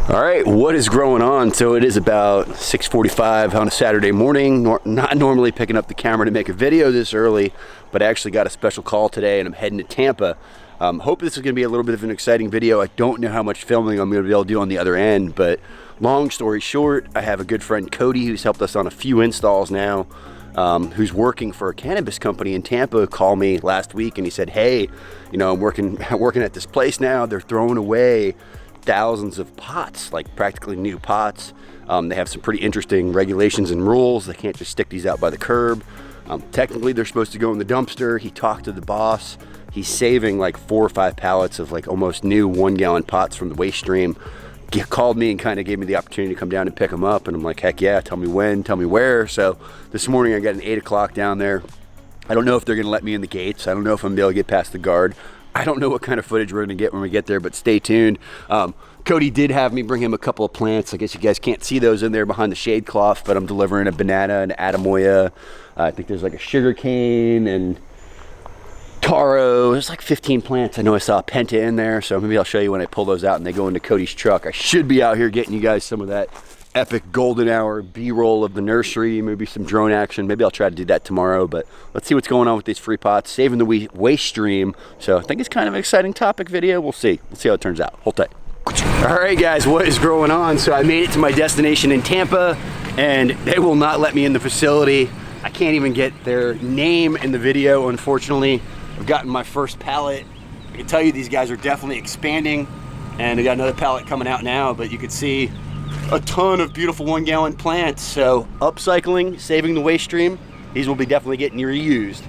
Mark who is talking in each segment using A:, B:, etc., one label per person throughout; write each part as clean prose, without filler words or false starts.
A: All right, what is growing on? So it is about 6:45 on a Saturday morning. Not normally picking up the camera to make a video this early, but I actually got a special call today and I'm heading to Tampa. Hope this is gonna be a little bit of an exciting video. I don't know how much filming I'm gonna be able to do on the other end, but long story short, I have a good friend, Cody, who's helped us on a few installs now, who's working for a cannabis company in Tampa, called me last week and he said, hey, you know, I'm working at this place now. They're throwing away thousands of pots, like practically new pots. They have some pretty interesting regulations and rules. They can't just stick these out by the curb. Technically, they're supposed to go in the dumpster. He talked to the boss. He's saving like 4 or 5 pallets of like almost new 1-gallon pots from the waste stream. He called me and kind of gave me the opportunity to come down and pick them up. And I'm like, heck yeah, tell me when, tell me where. So this morning I got an 8 o'clock down there. I don't know if they're gonna let me in the gates. I don't know if I'm gonna be able to get past the guard. I don't know what kind of footage we're gonna get when we get there, but stay tuned. Cody did have me bring him a couple of plants. I guess you guys can't see those in there behind the shade cloth, but I'm delivering a banana, an adamoya. I think there's like a sugar cane and taro. There's like 15 plants. I know I saw a penta in there, so maybe I'll show you when I pull those out and they go into Cody's truck. I should be out here getting you guys some of that epic golden hour B-roll of the nursery, maybe some drone action. Maybe I'll try to do that tomorrow, but let's see what's going on with these free pots, saving the waste stream. So I think it's kind of an exciting topic video. We'll see how it turns out. Hold tight. All right guys, what is growing on? So I made it to my destination in Tampa and they will not let me in the facility. I can't even get their name in the video, unfortunately. I've gotten my first pallet. I can tell you these guys are definitely expanding and I got another pallet coming out now, but you can see a ton of beautiful 1-gallon plants. So upcycling, saving the waste stream, these will be definitely getting reused.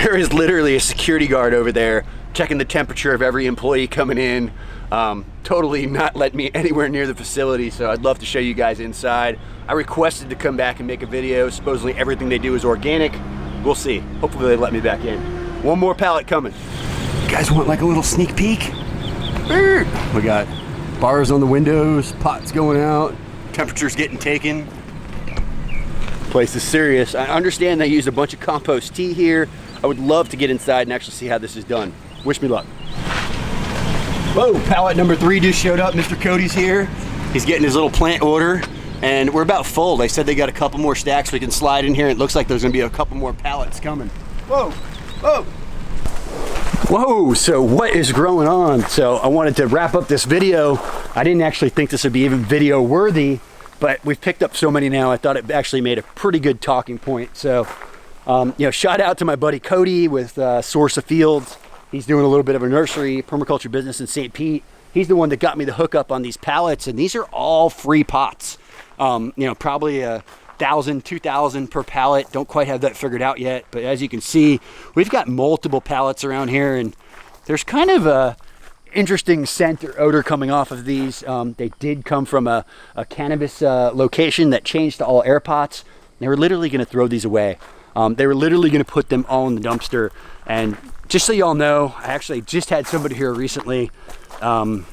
A: There is literally a security guard over there checking the temperature of every employee coming in. Totally not letting me anywhere near the facility, so I'd love to show you guys inside. I requested to come back and make a video. Supposedly everything they do is organic. We'll see. Hopefully they let me back in. One more pallet coming. You guys want like a little sneak peek? We got bars on the windows, pots going out, temperatures getting taken. Place is serious. I understand they use a bunch of compost tea here. I would love to get inside and actually see how this is done. Wish me luck. Whoa, pallet number 3 just showed up. Mr. Cody's here. He's getting his little plant order and we're about full. They said they got a couple more stacks we can slide in here. It looks like there's gonna be a couple more pallets coming. Whoa, whoa. Whoa, so what is growing on? So I wanted to wrap up this video. I didn't actually think this would be even video worthy, but we've picked up so many now, I thought it actually made a pretty good talking point. So, you know, shout out to my buddy Cody with Source of Fields. He's doing a little bit of a nursery, permaculture business in St. Pete. He's the one that got me the hookup on these pallets, and these are all free pots. You know, probably 1,000, 2,000 per pallet. Don't quite have that figured out yet, but as you can see, we've got multiple pallets around here, and there's kind of a interesting scent or odor coming off of these. They did come from a cannabis location that changed to all air pots. They were literally going to throw these away. They were literally going to put them all in the dumpster. And just so y'all know, I actually just had somebody here recently, a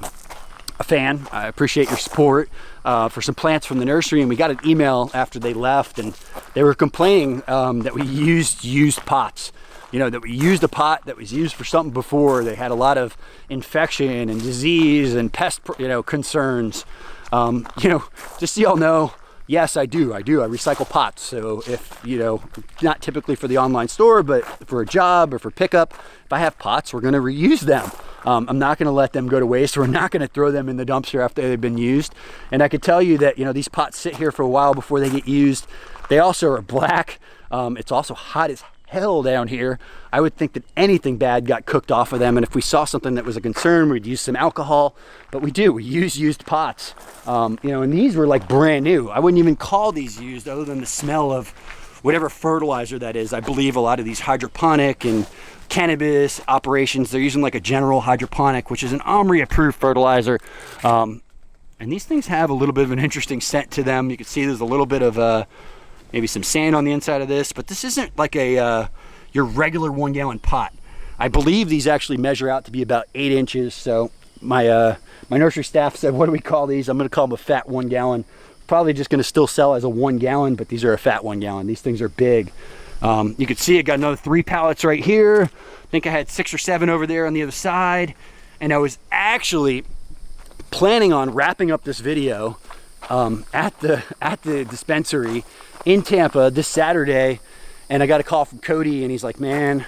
A: fan. I appreciate your support, for some plants from the nursery, and we got an email after they left, and they were complaining that we used pots. You know, that we used a pot that was used for something before. They had a lot of infection and disease and pest, you know, concerns. You know, just so y'all know, yes, I do. I recycle pots. So if, you know, not typically for the online store, but for a job or for pickup, if I have pots, we're going to reuse them. I'm not going to let them go to waste. We're not going to throw them in the dumpster after they've been used. And I could tell you that, you know, these pots sit here for a while before they get used. They also are black. It's also hot as hell down here. I would think that anything bad got cooked off of them, and if we saw something that was a concern, we'd use some alcohol. But we use used pots. You know, and these were like brand new. I wouldn't even call these used other than the smell of whatever fertilizer that is. I believe a lot of these hydroponic and cannabis operations, they're using like a general hydroponic, which is an OMRI approved fertilizer. And these things have a little bit of an interesting scent to them. You can see there's a little bit of maybe some sand on the inside of this, but this isn't like a your regular 1 gallon pot. I believe these actually measure out to be about 8 inches. So my nursery staff said, what do we call these? I'm gonna call them a fat 1 gallon. Probably just gonna still sell as a 1 gallon, but these are a fat 1 gallon. These things are big. You can see I got another 3 pallets right here. I think I had 6 or 7 over there on the other side. And I was actually planning on wrapping up this video at the dispensary in Tampa this Saturday, and I got a call from Cody, and he's like, man,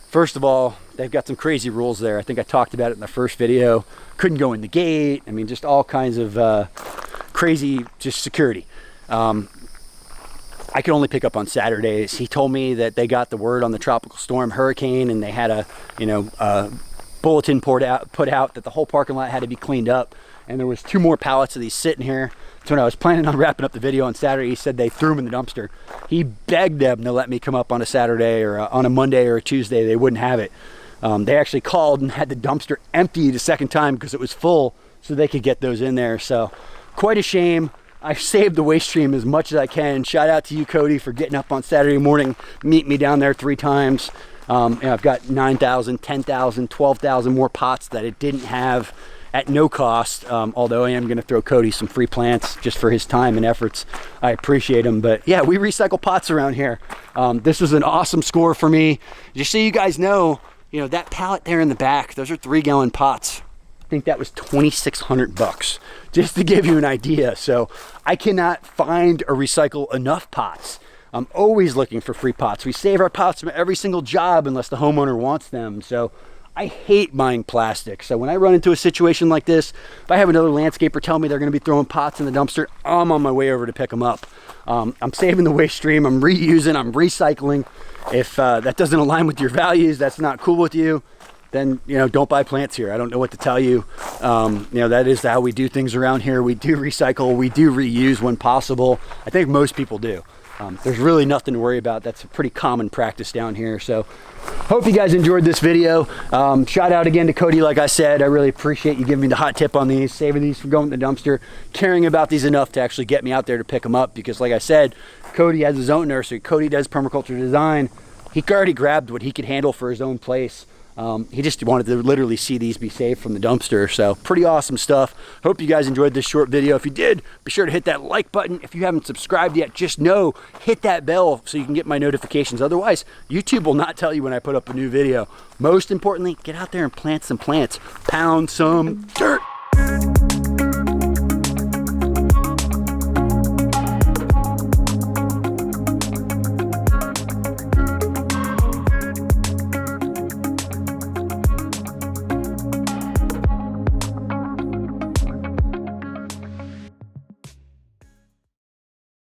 A: first of all, they've got some crazy rules there. I think I talked about it in the first video. Couldn't go in the gate. I mean, just all kinds of crazy just security. I could only pick up on Saturdays. He told me that they got the word on the tropical storm hurricane, and they had a bulletin put out that the whole parking lot had to be cleaned up, and there was 2 more pallets of these sitting here. So when I was planning on wrapping up the video on Saturday, he said they threw them in the dumpster. He begged them to let me come up on a Saturday or on a Monday or a Tuesday. They wouldn't have it. They actually called and had the dumpster emptied a second time because it was full, so they could get those in there. So quite a shame. I saved the waste stream as much as I can. Shout out to you, Cody, for getting up on Saturday morning, meet me down there 3 times. I've got 9,000, 10,000, 12,000 more pots that it didn't have at no cost, although I am going to throw Cody some free plants just for his time and efforts. I appreciate him. But yeah, we recycle pots around here. This was an awesome score for me. Just so you guys know, that pallet there in the back, those are 3 gallon pots. I think that was $2,600, just to give you an idea. So I cannot find or recycle enough pots. I'm always looking for free pots. We save our pots from every single job unless the homeowner wants them. So I hate buying plastic. So when I run into a situation like this, if I have another landscaper tell me they're going to be throwing pots in the dumpster, I'm on my way over to pick them up. I'm saving the waste stream. I'm reusing. I'm recycling. If that doesn't align with your values, that's not cool with you, then don't buy plants here. I don't know what to tell you. That is how we do things around here. We do recycle. We do reuse when possible. I think most people do. There's really nothing to worry about. That's a pretty common practice down here. So hope you guys enjoyed this video. Shout out again to Cody. Like I said, I really appreciate you giving me the hot tip on these, saving these from going to the dumpster, caring about these enough to actually get me out there to pick them up. Because like I said, Cody has his own nursery. Cody does permaculture design. He already grabbed what he could handle for his own place. He just wanted to literally see these be saved from the dumpster. So pretty awesome stuff. Hope you guys enjoyed this short video. If you did, be sure to hit that like button. If you haven't subscribed yet, just know, hit that bell so you can get my notifications. Otherwise, YouTube will not tell you when I put up a new video. Most importantly, get out there and plant some plants. Pound some dirt.